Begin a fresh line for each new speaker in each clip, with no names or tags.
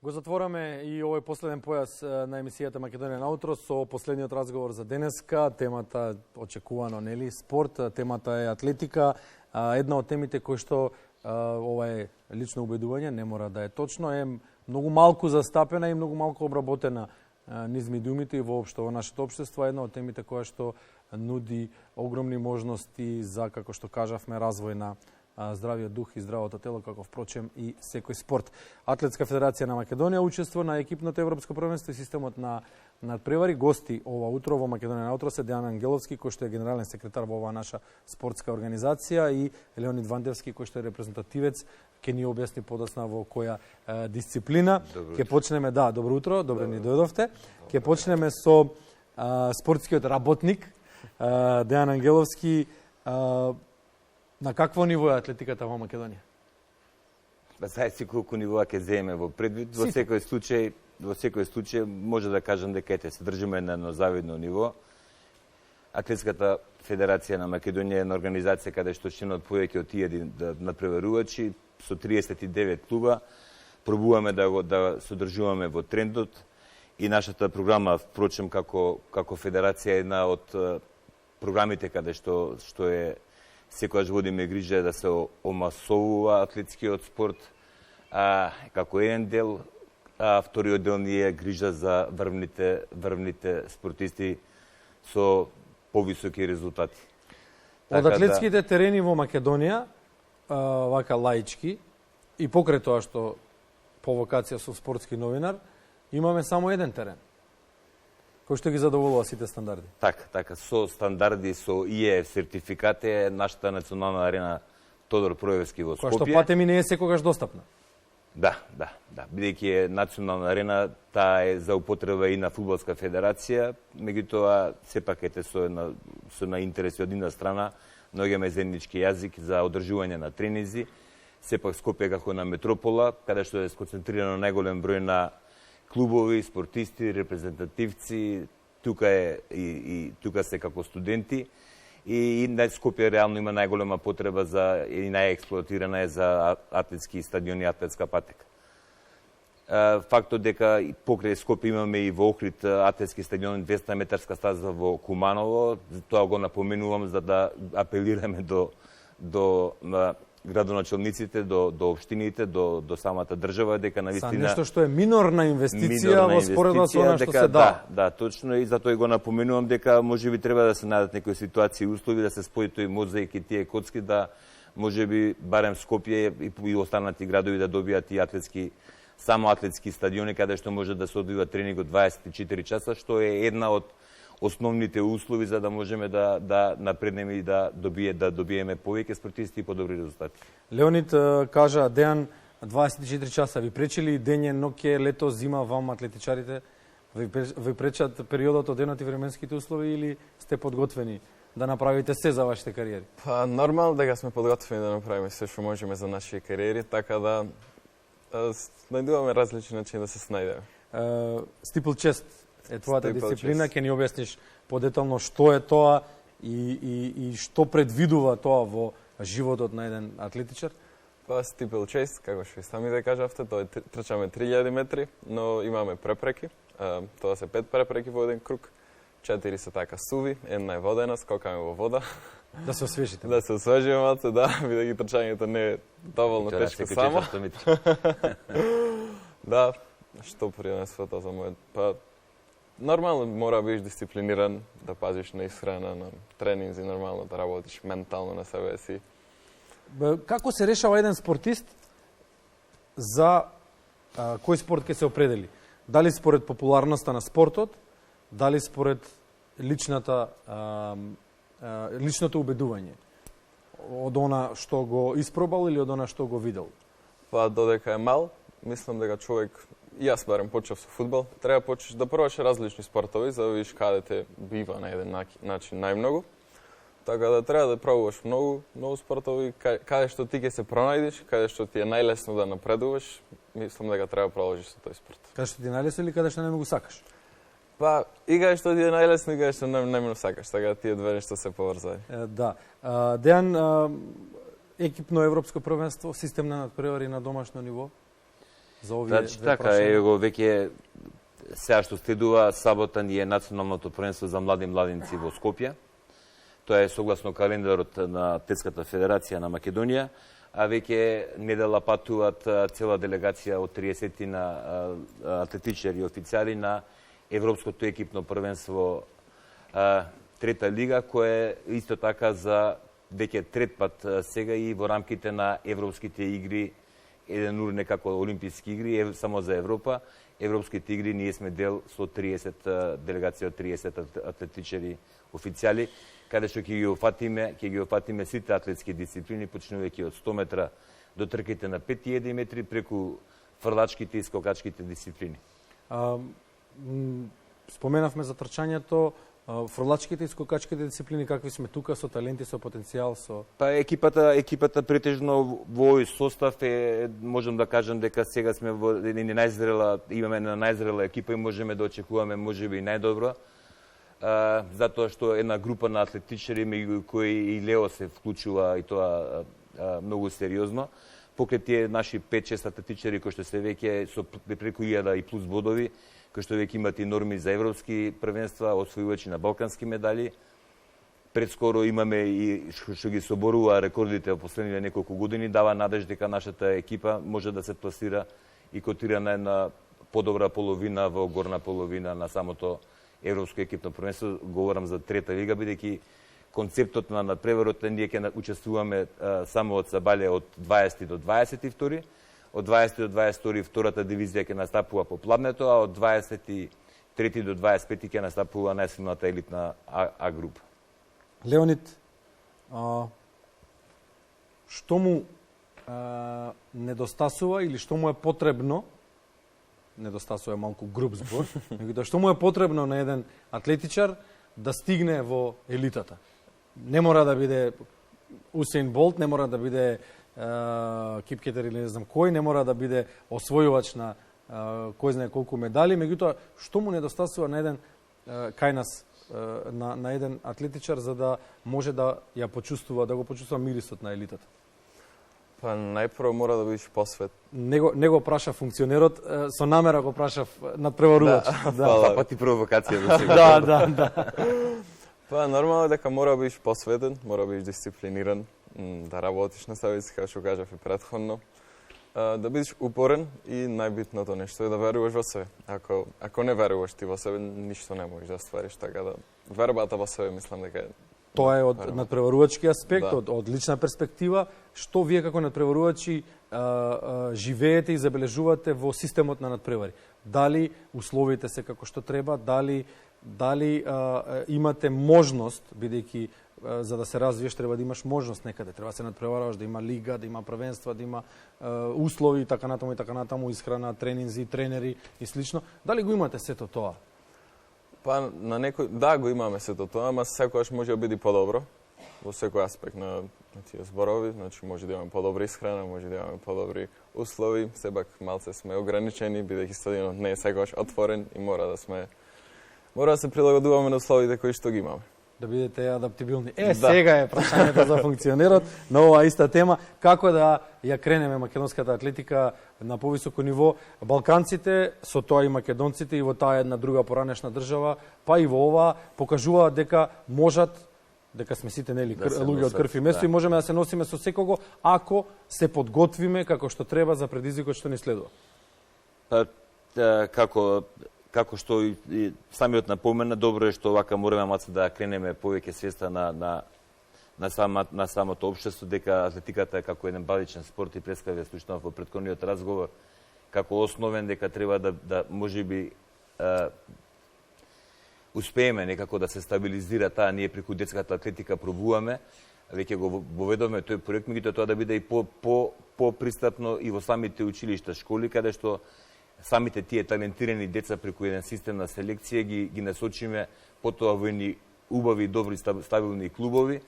Го затвораме и овој последен појас на емисијата Македонија наутро со последниот разговор за денеска. Темата очекувано, нели, спорт, темата е атлетика. Една од темите кои што ова е лично убедување, не мора да е точно, е многу малку застапена и многу малку обработена низ медиумите и воопшто во нашето општество. Една од темите која што нуди огромни можности за, како што кажавме, развој на здравиот дух и здравото тело, како впрочем и секој спорт. Атлетска федерација на Македонија учества на екипното европско првенство и системот на надпревари. Гости ова утро во Македонија наутро се Дејан Ангеловски, кој што е генерален секретар во оваа наша спортска организација, и Леонид Вандевски, кој што е репрезентативец, ќе ни објасни подоцна во која дисциплина. Ќе почнеме, добро утро, добро ни дојдовте. Ќе почнеме со спортскиот работник Дејан Ангеловски. На какво ниво е атлетиката во Македонија?
Знаете колку нивоа ќе земеме во предвид. Во секој случај може да кажам дека се држиме на едно завидно ниво. Атлетската федерација на Македонија е една организација каде што чинат повеќе од 1000 надпреварувачи со 39 клуба. Пробуваме да се одржуваме во трендот и нашата програма, впрочем, како федерација е една од програмите каде што е секогаш водиме грижа да се омасовува атлетскиот спорт како еден дел, а вториот дел ни е грижа за врвните спортисти со повисоки резултати.
Од атлетските терени во Македонија, вака лаички, и покрај тоа што по вокација со спортски новинар, имаме само еден терен кој што ги задоволува сите стандарди.
Така, со стандарди, со ИЕФ сертификат е нашата национална арена Тодор Проевски во Скопје.
Која што патеми не е секогаш достапна.
Да. Бидејќи е национална арена, таа е за употреба и на фудбалска федерација, меѓутоа сепак ете со на интереси од една страна, но имаме заеднички јазик за одржување на тренинзи. Сепак Скопје како на метропола, каде што е сконцентрирано најголем број на клубови, спортисти, репрезентативци, тука се како студенти, и Скопје реално има најголема потреба за и најексплоатирана е за атлетски стадиони и атлетска патека. Фактот дека покрај Скопје имаме и во Охрид атлетски стадион, 200 метарска стаза во Куманово, тоа го напоменувам за да апелираме до градоначалниците, до општините, до самата држава, дека навистина...
За нешто што е минорна инвестиција во споредба со она што се дава.
Да, точно, и затоа го напоменувам дека можеби треба да се најдат некои ситуации и услови, да се спои тој мозаик и тие коцки, да можеби барем Скопје и останати градови да добијат и само атлетски стадиони, каде што може да се одвива тренинг од 24 часа, што е една од основните услови за да можеме да напреднеме и да добиеме повеќе спортисти и подобри резултати.
Леонид кажа, Дејан, 24 часа ви пречили дење, ноќе, лето, зима, вам атлетичарите? Ви пречат периодот од денот и временските услови или сте подготвени да направите се за вашите кариери?
Нормално дека сме подготвени да направиме се што можеме за нашите кариери, така да најдуваме различни начини да се снајдеме.
Стиплчест е твојата дисциплина, ќе ни објасниш подетално што е тоа и што предвидува тоа во животот на еден атлетичар?
Стиплчест, како што и сами да кажавте, тоа е трчаме 3000 метри, но имаме препреки. Тоа се 5 препреки во еден круг, 4 се така суви, една е водена, скокаме во вода.
Да се освежите.
Да се освежиме малце, бидејќи трчањето не е доволно тешко само. Да, што принесува тоа за мојот... Нормално мора да бидеш дисциплиниран, да пазиш на исхрана, на тренинзи, нормално да работиш ментално на себе си.
Како се решава еден спортист за кој спорт ќе се определи? Дали според популарноста на спортот, дали според личното убедување? Од она што го испробал или од она што го видел?
Додека е мал, мислам дека човек, и јас барем почнав со фудбал, треба почнеш да пробаш различни спортови, за да видиш каде те бива на еден начин најмногу. Така да треба да пробуваш многу спортови, каде што ти ќе се пронајдеш, каде што ти е најлесно да напредуваш, мислам дека треба да продолжиш со тој спорт.
Каде што ти е најлесно или каде што не го сакаш?
И каде што ти е најлесно и каде што најмногу сакаш, така тие две нешта се поврзани.
Да. Дејан, екипно европско првенство, систем на надпревари на домашно ниво? за овие
Значи така, его веќе сега што следува сабота ни е националното првенство за млади младинци во Скопје. Тоа е согласно календарот на Атлетската федерација на Македонија, а веќе недела патуваат цела делегација од 30 на атлетичари и офицери на Европското екипно првенство трета лига, кое е исто така за веќе трет пат сега и во рамките на Европските игри, еден ур некако Олимписки игри, само за Европа. Европските игри ние сме дел со 30 делегација од 30 атлетичари официјали, каде што ќе ги опатиме сите атлетски дисциплини, почнувајќи од 100 метра до трките на 5 метри, преку фрлачките и скокачките дисциплини.
Споменавме за трчањето, фрлачките и скокачките дисциплини, какви сме тука со таленти, со потенцијал, со...
Па екипата претежно во овој состав е, можам да кажам дека сега сме во имаме на најзрела екипа и можеме да очекуваме можеби и најдобро. Затоа што една група на атлетичари меѓу кои и Лео се вклучува и тоа многу сериозно. Покрај тие наши 5-6 атлетичари кои што се веќе со преку 1000 и плюс бодови, кои што веќе имат и норми за европски првенства, освојувачи на балкански медали. Предскоро имаме и што ги соборува рекордите во последните неколку години, дава надеж дека нашата екипа може да се пласира и котира на една подобра половина во горна половина на самото Европско екипно првенство. Говорам за трета лига, бидејќи концептот на надпреварот ние ќе учествуваме само од Сабале од 20 до 22. Од 20 до 22 втората дивизија ќе настапува по пладнето, а од 23 до 25 ќе настапува најсилната елитна А група.
Леонид, што му недостасува или што му е потребно, недостасува малку груб збор, меѓутоа што му е потребно на еден атлетичар да стигне во елитата? Не мора да биде Усейн Болт, не мора да биде кипкетер или не знам кој, не мора да биде освојувач на кој знае колку медали, меѓутоа што му недостасува на еден кај нас на еден атлетичар за да може да ја почувствува, да го почувствува мирисот на елитата?
Па најпрво мора да бидеш посвет.
Не го праша функционерот, со намера го прашав надпреварувач.
Да, па ти провокација до сега.
Да.
Па нормално дека мора да бидеш посветен, мора да бидеш дисциплиниран, да работиш на себе си, како што кажав и претходно. Да бидеш упорен и најбитното нешто е да веруваш во себе. Ако не веруваш ти во себе, ништо не можеш да ствариш, така да вербата во себе мислам дека е.
Тоа е од надпреварувачки аспект, да. од лична перспектива. Што вие како надпреварувачи живеете и забележувате во системот на надпревари? Дали условите се како што треба, дали имате можност, бидејќи за да се развиеш треба да имаш можност некаде, треба да се надпреваруваш, да има лига, да има првенства, да има услови и така натаму, исхрана, тренинзи, тренери и слично. Дали го имате сето тоа?
Па на некој го имаме сето тоа, ама секогаш може да биде подобро во секој аспект на тие зборови, значи може да имаме подобра исхрана, може да имаме подобри услови, сепак малце сме ограничени бидејќи стадионот не е секогаш отворен и мора да се прилагодуваме на условите кои што ги имаме.
Да бидете адаптибилни. Сега е прашањето за функционерот на оваа иста тема. Како да ја кренеме македонската атлетика на повисоко ниво? Балканците, со тоа и македонците, и во таа една друга поранешна држава, па и во ова, покажуваат дека можат, дека сме сите луѓе од крв и место и можеме да се носиме со секого, ако се подготвиме како што треба за предизвикот што ни следува.
Како што и самиот напомена, добро е што вака мораме малце да кренеме повеќе свеста на самото општество, дека атлетиката е како еден базичен спорт и прескаве слушнав во претходниот разговор, како основен, дека треба да можеби успееме некако да се стабилизира таа, ние преку детската атлетика пробуваме, веќе го воведовме тој проект, меѓутоа тоа да биде и по-пристапно и во самите училишта, школи, каде што самите тие талентирани деца преку еден систем на селекција ги насочиме потоа во едни убави, добри, стабилни клубови,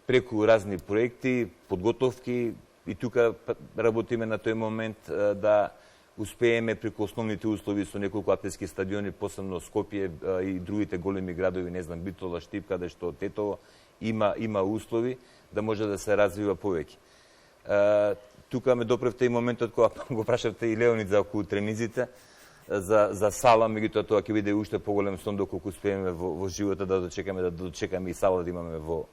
преку разни проекти, подготовки и тука работиме на тој момент да успееме преку основните услови со неколку атлетски стадиони, посебно Скопје и другите големи градови, не знам, Битола, Штип, каде што Тетово има услови да може да се развива повеќе. тука ме допревте и моментот кога го прашавте и Леонид за околу тренизите, за сала, меѓутоа тоа ќе биде уште поголем сон доколку успееме во живота да дочекаме и сала да имаме во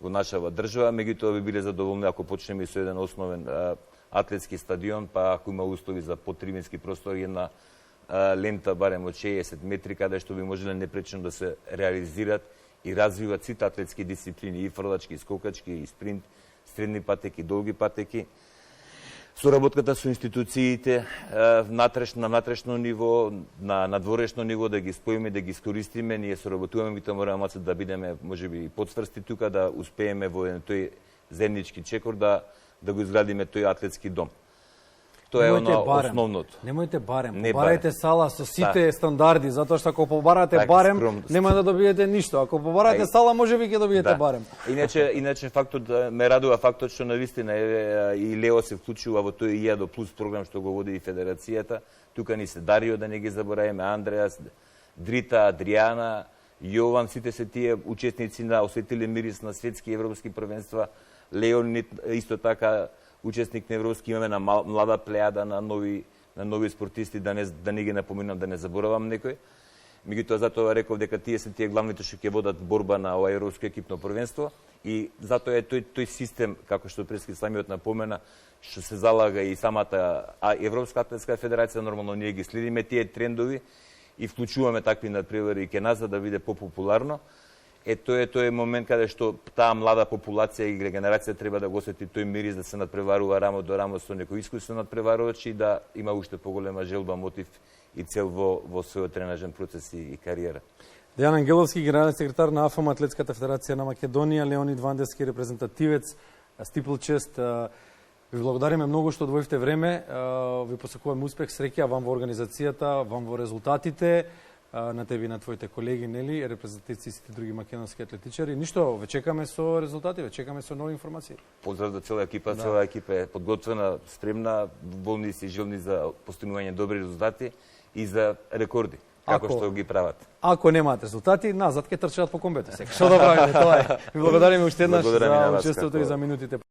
нашава држава, меѓутоа би биле задоволни ако почнеме со еден основен атлетски стадион, па ако има услови за потрибински простори, една лента барем од 60 метри, каде што би можеле непречено да се реализираат и развиваат сите атлетски дисциплини, и фрлачки, и скокачки, и спринт, средни патеки, долги патеки. Соработката со институциите на натрешно ниво, на надворешно ниво, да ги споиме, да ги искористиме. Ние соработуваме, меѓутоа мораме да бидеме можеби подсврсти тука, да успееме во тој земнички чекор да го изградиме тој атлетски дом. Тоа е основното.
Немојте барем.
Не
Побарајте сала со сите стандарди, затоа што ако побарате барем, нема да добиете ништо. Ако побарате сала, можеби ќе добиете барем.
Иначе фактот ме радува фактот што навистина и Лео се вклучува во тој ИАДО плюс програм што го води и федерацијата. Тука ни се Дарио, да не ги забораваме, Андреас, Дрита, Адриана, Јован, сите се тие учесници на осетиле мирис на светски и европски првенства. Леонид исто така учесник на европски, имаме на млада плејада на нови спортисти, да не ги напоминам, да не заборавам некој. Меѓутоа затоа реков дека тие се тие главните што ќе водат борба на ова европско екипно првенство и затоа е тој систем, како што Прески самиот напомена, што се залага и самата Европска атлетска федерација, нормално ние ги следиме тие трендови и вклучуваме такви надпревари и ке нас за да биде популарно. Тој е момент каде што таа млада популација и регенерација треба да го осети тој мирис, да се надпреварува рамо до рамо со некој искусен надпреварувач и да има уште поголема желба, мотив и цел во својот тренажен процес и кариера.
Дејан Ангеловски, генерален секретар на АФМ, Атлетската федерација на Македонија, Леонид Вандевски, репрезентативец, стипл чест. Ви благодариме многу што одвоивте време. Ви посакуваме успех, среќа вам во организацијата, вам во резултатите, на тебе и на твоите колеги, нели, репрезентативци и сите други македонски атлетичари. Ништо, ве чекаме со резултати, ве чекаме со нови информации.
Поздрав за цела екипа, цела екипа е подготвена, спремна, волни и желни за постигнување добри резултати и за рекорди, како што ги прават.
Ако немаат резултати, назад ќе трчаат по комбето. Што да правиме, тоа е. Ви благодариме уште еднаш за учеството и за минутите.